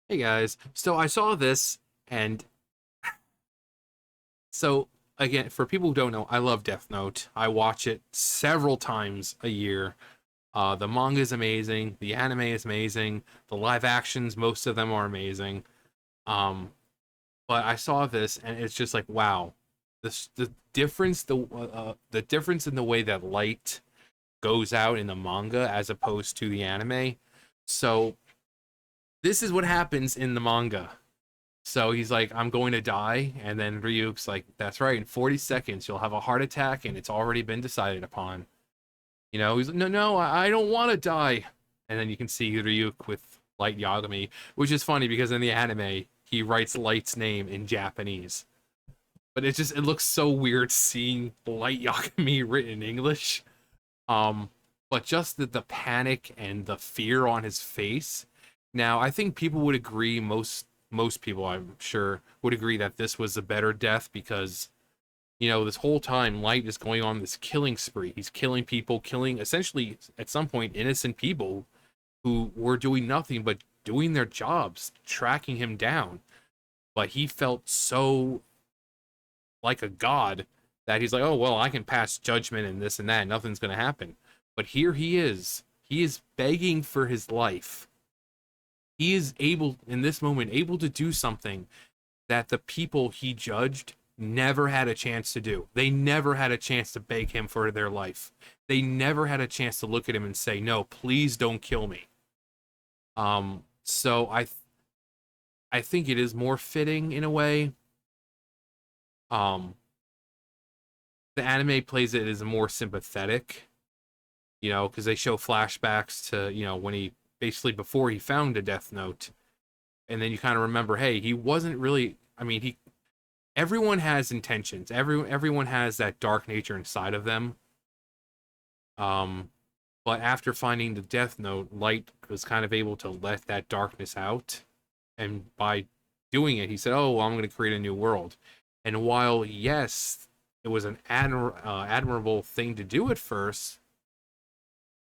Hey guys, so I saw this, and so again, for people who don't know, I love Death Note. I watch it several times a year. The manga is amazing, the anime is amazing, the live actions, most of them are amazing. Um, but I saw this, and it's just like, wow, the difference in the way that light goes out in the manga as opposed to the anime. So this is what happens in the manga. So he's like, I'm going to die. And then Ryuk's like, that's right. In 40 seconds, you'll have a heart attack and it's already been decided upon. He's like, no, no, I don't want to die. And then you can see Ryuk with Light Yagami, which is funny because in the anime, he writes Light's name in Japanese. But it looks so weird seeing Light Yagami written in English. Um, but just the panic and the fear on his face. Now, I think people would agree, most people I'm sure would agree that this was a better death because this whole time Light is going on this killing spree. He's killing people, killing essentially at some point innocent people who were doing nothing but doing their jobs, tracking him down. But he felt so like a god that he's like, oh, well, I can pass judgment and this and that, and nothing's going to happen. But here he is. He is begging for his life. He is able, in this moment, able to do something that the people he judged never had a chance to do. They never had a chance to beg him for their life. They never had a chance to look at him and say, no, please don't kill me. So I think it is more fitting in a way. Um, the anime plays it as more sympathetic, because they show flashbacks to, when he basically before he found a Death Note, and then you kind of remember, hey, he wasn't really. I mean, he everyone has intentions. Everyone has that dark nature inside of them. Um, but after finding the Death Note, Light was kind of able to let that darkness out, and by doing it, he said, "Oh, well, I'm going to create a new world." And while yes, it was an admirable thing to do at first,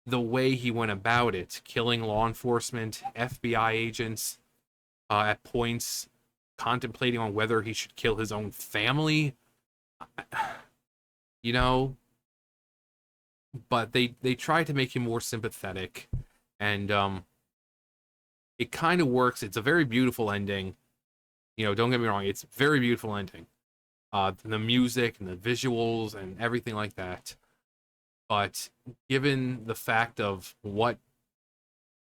the way he went about it, killing law enforcement, FBI agents, at points contemplating on whether he should kill his own family, you know. But they tried to make him more sympathetic, and it kind of works. It's a very beautiful ending. Don't get me wrong, it's a very beautiful ending. The music and the visuals and everything like that. But given the fact of what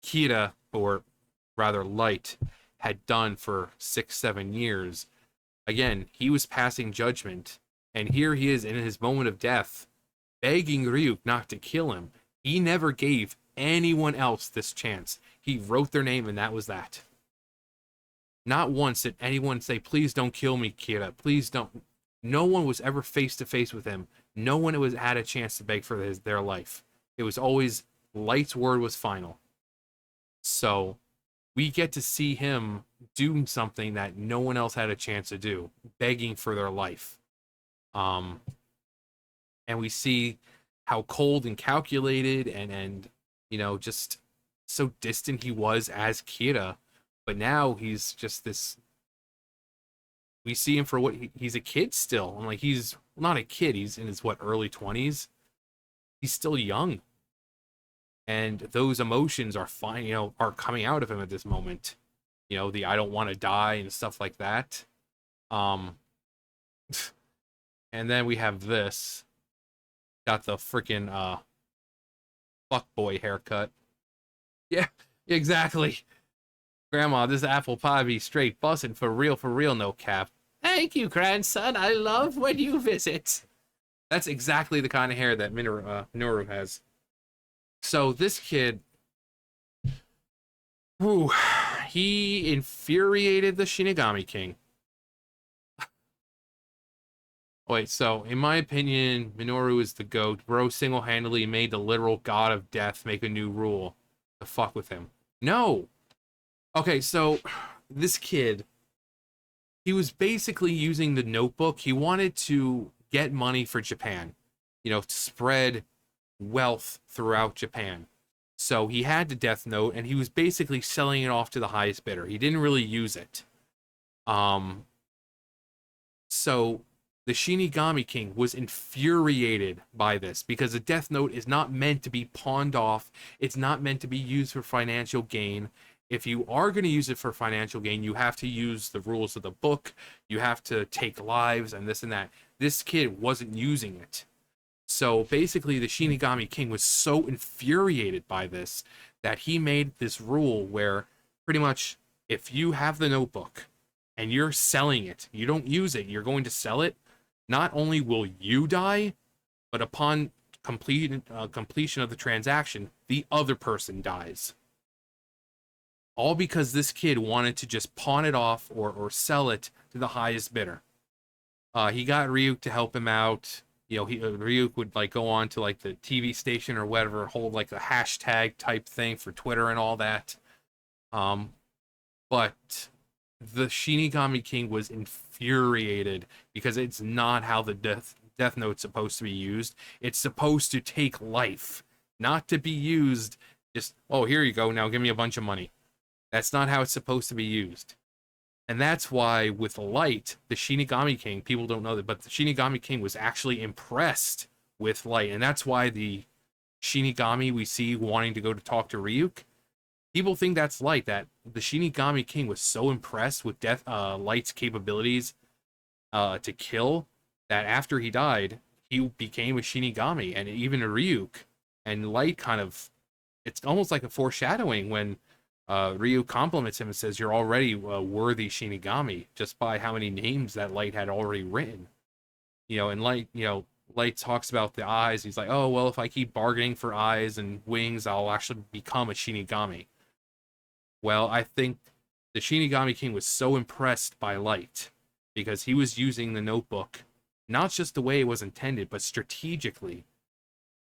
Kira, or rather Light, had done for 6, 7 years, again, he was passing judgment, and here he is in his moment of death, begging Ryuk not to kill him. He never gave anyone else this chance. He wrote their name, and that was that. Not once did anyone say, please don't kill me, Kira. Please don't. No one was ever face to face with him. No one had a chance to beg for their life. It was always Light's word was final. So we get to see him doing something that no one else had a chance to do, begging for their life. Um, and we see how cold and calculated and just so distant he was as Kira, but now he's just this. We see him for what he's a kid still. I'm like, he's not a kid. He's in his early 20s. He's still young, and those emotions are fine. Are coming out of him at this moment. The I don't want to die and stuff like that. Um, and then we have this. Got the freaking fuckboy haircut. Yeah, exactly. Grandma, this apple pie be straight bussin' for real, no cap. Thank you, grandson. I love when you visit. That's exactly the kind of hair that Minoru has. So this kid, whew, he infuriated the Shinigami King. Wait, so in my opinion, Minoru is the GOAT. Bro single-handedly made the literal god of death make a new rule to fuck with him. No! Okay, so this kid, he was basically using the notebook. He wanted to get money for Japan, to spread wealth throughout Japan. So he had the Death Note, and he was basically selling it off to the highest bidder. He didn't really use it. Um, so the Shinigami King was infuriated by this because the Death Note is not meant to be pawned off. It's not meant to be used for financial gain. If you are going to use it for financial gain, you have to use the rules of the book. You have to take lives and this and that. This kid wasn't using it. So basically, the Shinigami King was so infuriated by this that he made this rule where pretty much if you have the notebook and you're selling it, you don't use it, you're going to sell it, not only will you die, but upon completion of the transaction, the other person dies. All because this kid wanted to just pawn it off or sell it to the highest bidder. He got Ryuk to help him out. You know, Ryuk would like go on to like the TV station or whatever, hold like a hashtag type thing for Twitter and all that. But the Shinigami King was infuriated because it's not how the Death Note's supposed to be used. It's supposed to take life, not to be used just, oh, here you go, now give me a bunch of money. That's not how it's supposed to be used. And that's why with Light, the Shinigami King, people don't know that, but the Shinigami King was actually impressed with Light. And that's why the Shinigami we see wanting to go to talk to Ryuk, people think that's Light, that the Shinigami King was so impressed with Light's capabilities to kill, that after he died, he became a Shinigami, and even a Ryuk. And Light kind of, it's almost like a foreshadowing when Ryu compliments him and says, "You're already a worthy Shinigami," just by how many names that Light had already written. You know, and Light talks about the eyes. He's like, "Oh, well, if I keep bargaining for eyes and wings, I'll actually become a Shinigami." Well, I think the Shinigami King was so impressed by Light because he was using the notebook not just the way it was intended, but strategically.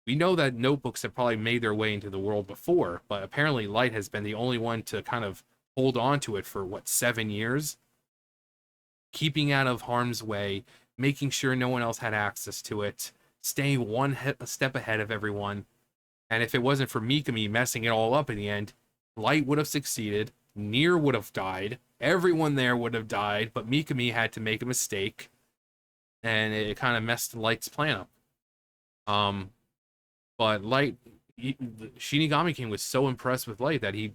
We know that notebooks have probably made their way into the world before, but apparently Light has been the only one to kind of hold on to it for, what, 7 years? Keeping out of harm's way, making sure no one else had access to it, staying a step ahead of everyone. And if it wasn't for Mikami messing it all up in the end, Light would have succeeded, Nier would have died, everyone there would have died, but Mikami had to make a mistake, and it kind of messed Light's plan up. But Light, the Shinigami King was so impressed with Light that he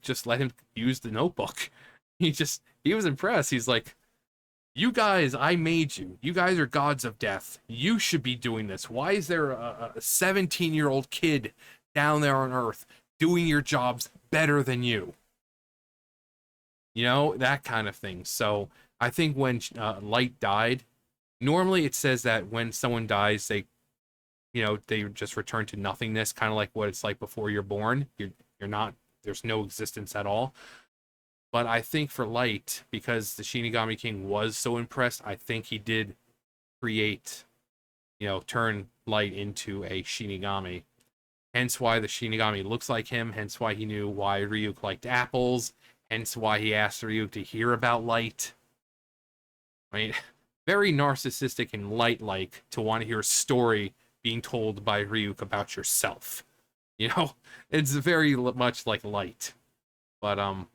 just let him use the notebook. He was impressed. He's like, "You guys, I made you. You guys are gods of death. You should be doing this. Why is there a 17-year-old kid down there on Earth doing your jobs better than you?" You know, that kind of thing. So I think when Light died, normally it says that when someone dies, they just return to nothingness, kind of like what it's like before you're born. You're not, there's no existence at all. But I think for Light, because the Shinigami King was so impressed, I think he did create, turn Light into a Shinigami. Hence why the Shinigami looks like him, hence why he knew why Ryuk liked apples, hence why he asked Ryuk to hear about Light. I mean, very narcissistic and Light-like to want to hear a story being told by Ryuk about yourself. It's very much like Light. But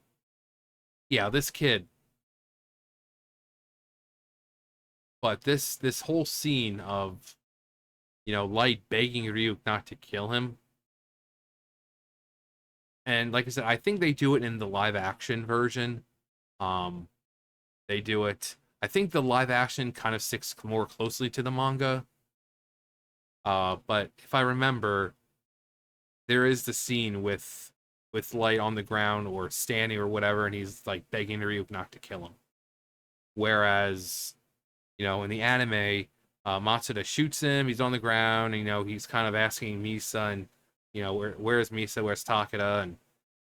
yeah, this kid. But this whole scene of Light begging Ryuk not to kill him. And like I said, I think they do it in the live action version. They do it. I think the live action kind of sticks more closely to the manga. But if I remember, there is the scene with Light on the ground or standing or whatever, and he's like begging Ryuk not to kill him. Whereas, in the anime, Matsuda shoots him. He's on the ground. And, he's kind of asking Misa, and where's Misa? Where's Takeda? And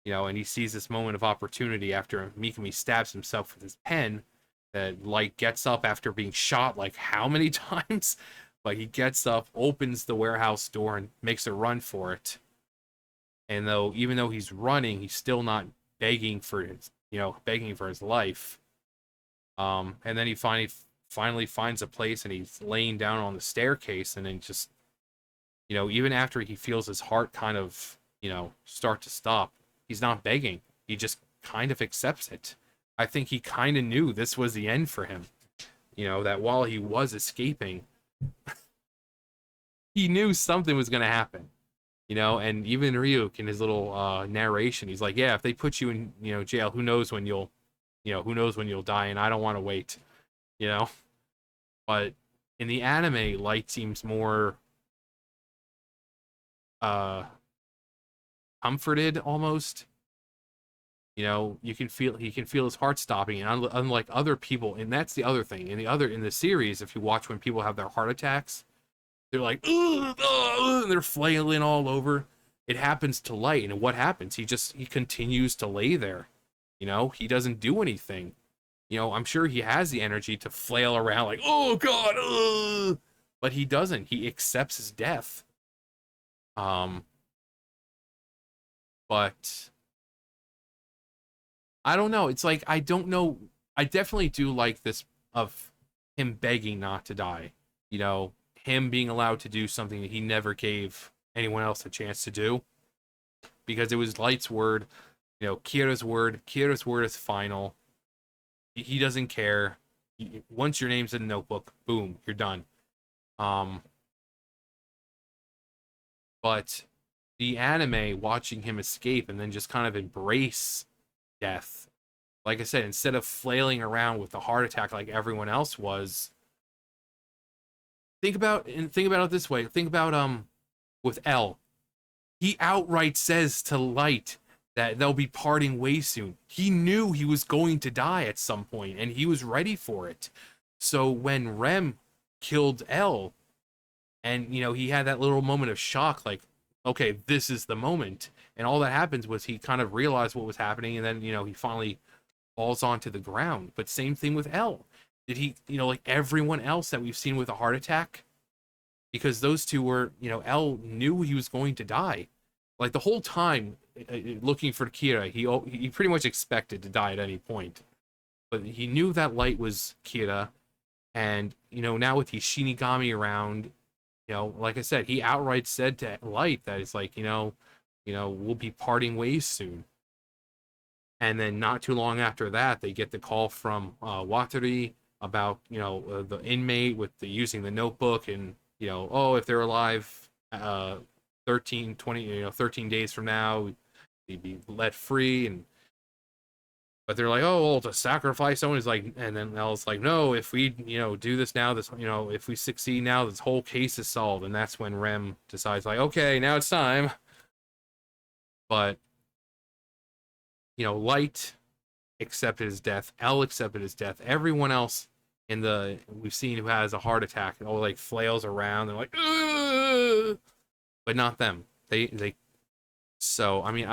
and he sees this moment of opportunity after Mikami stabs himself with his pen. That Light gets up after being shot like how many times? But he gets up, opens the warehouse door, and makes a run for it. And even though he's running, he's still not begging for his life. And then he finally finds a place, and he's laying down on the staircase, and then just, even after he feels his heart kind of start to stop, he's not begging. He just kind of accepts it. I think he kind of knew this was the end for him. That while he was escaping, he knew something was going to happen. And even Ryuk in his little narration, he's like, yeah, if they put you in, jail, who knows when you'll die, and I don't want to wait, you know? But in the anime, Light seems more uh comforted almost. You can feel he can feel his heart stopping, and unlike other people, and that's the other thing. In the series, if you watch when people have their heart attacks, they're like, ugh, ugh, and they're flailing all over. It happens to Light, and what happens? He continues to lay there. He doesn't do anything. I'm sure he has the energy to flail around like, oh god, ugh! But he doesn't. He accepts his death. Um, but I don't know. It's like I don't know. I definitely do like this of him begging not to die. Him being allowed to do something that he never gave anyone else a chance to do because it was Light's word, Kira's word. Kira's word is final. He doesn't care. Once your name's in the notebook, boom, you're done. But the anime, watching him escape and then just kind of embrace death, like I said, instead of flailing around with the heart attack like everyone else was. Think about it this way. Think about with L. He outright says to Light that they'll be parting ways soon. He knew he was going to die at some point, and he was ready for it. So when Rem killed L, and he had that little moment of shock, like, okay, this is the moment. And all that happens was he kind of realized what was happening, and then he finally falls onto the ground. But same thing with L. Did he, like everyone else that we've seen with a heart attack? Because those two were, L knew he was going to die. Like the whole time looking for Kira, he pretty much expected to die at any point. But he knew that Light was Kira, and now with his Shinigami around, like I said, he outright said to Light that it's like, we'll be parting ways soon. And then not too long after that, they get the call from Watari about the inmate with the using the notebook, and oh, if they're alive 13 20 13 days from now, they'd be let free. And but they're like, oh, well, to sacrifice someone is like, and then El's like, no, if we do this now, this if we succeed now, this whole case is solved. And that's when Rem decides like, okay, now it's time. But Light accepted his death. L accepted his death. Everyone else we've seen who has a heart attack, like flails around. They're like, ugh! But not them. They. So I mean,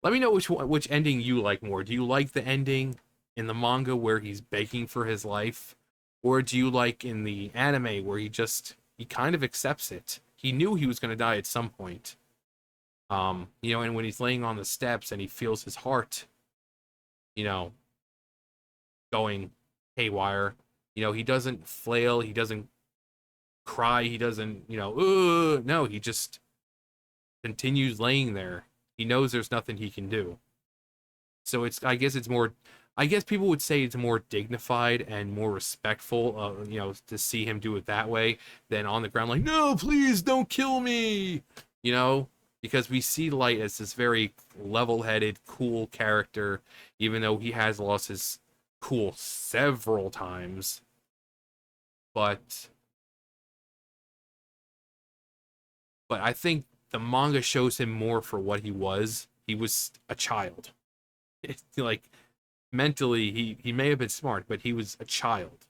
let me know which ending you like more. Do you like the ending in the manga where he's begging for his life, or do you like in the anime where he kind of accepts it? He knew he was going to die at some point. And when he's laying on the steps and he feels his heart, going haywire. He doesn't flail, he doesn't cry, he doesn't, no, he just continues laying there. He knows there's nothing he can do. So I guess people would say it's more dignified and more respectful, to see him do it that way than on the ground like, no, please don't kill me, because we see Light as this very level-headed, cool character, even though he has lost his cool several times. But I think the manga shows him more for what he was. He was a child. It's like mentally, he may have been smart, but he was a child.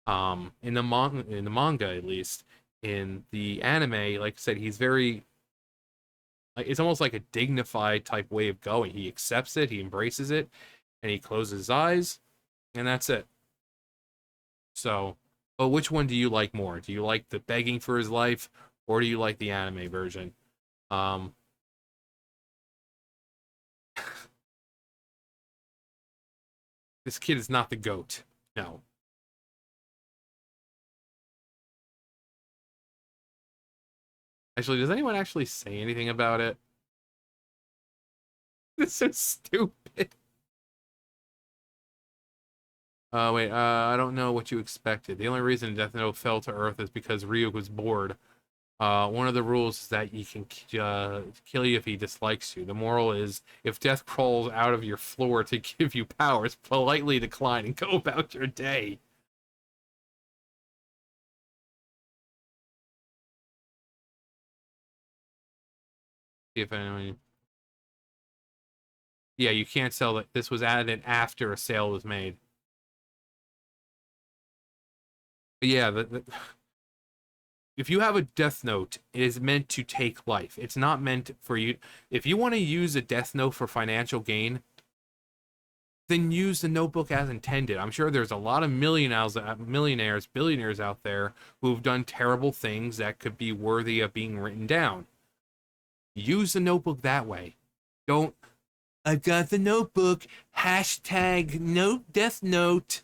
In the manga at least. In the anime, like I said, he's very, like, it's almost like a dignified type way of going. He accepts it, he embraces it, and he closes his eyes, and that's it. So, but which one do you like more? Do you like the begging for his life, or do you like the anime version? Um, this kid is not the goat. No. Actually, does anyone actually say anything about it? It's so stupid. Wait, I don't know what you expected. The only reason Death Note fell to Earth is because Ryuk was bored. One of the rules is that he can kill you if he dislikes you. The moral is, if death crawls out of your floor to give you powers, politely decline and go about your day. See if anyone... Yeah, you can't sell it. This was added after a sale was made. But yeah, if you have a death note, it is meant to take life. It's not meant for you. If you want to use a death note for financial gain, then use the notebook as intended. I'm sure there's a lot of millionaires, billionaires out there who've done terrible things that could be worthy of being written down. Use the notebook that way. Don't, I've got the notebook, hashtag note death note,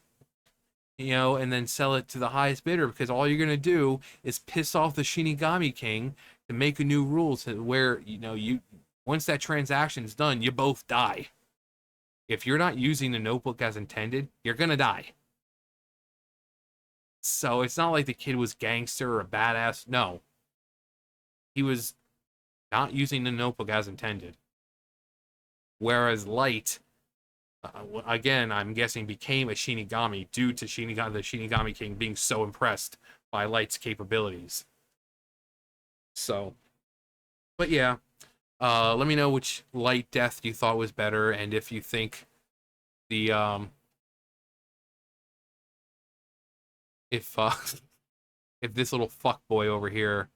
and then sell it to the highest bidder, because all you're gonna do is piss off the Shinigami King to make a new rule to where, you once that transaction's done, you both die. If you're not using the notebook as intended, you're gonna die. So it's not like the kid was gangster or a badass. No. He was not using the notebook as intended. Whereas Light, again, I'm guessing became a Shinigami due to the Shinigami King being so impressed by Light's capabilities. So, but yeah, let me know which Light death you thought was better, and if you think the if if this little fuckboy over here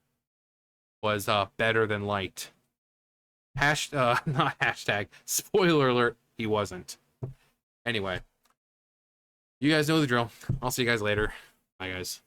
was better than Light. Not hashtag. Spoiler alert, he wasn't. Anyway, you guys know the drill. I'll see you guys later. Bye, guys.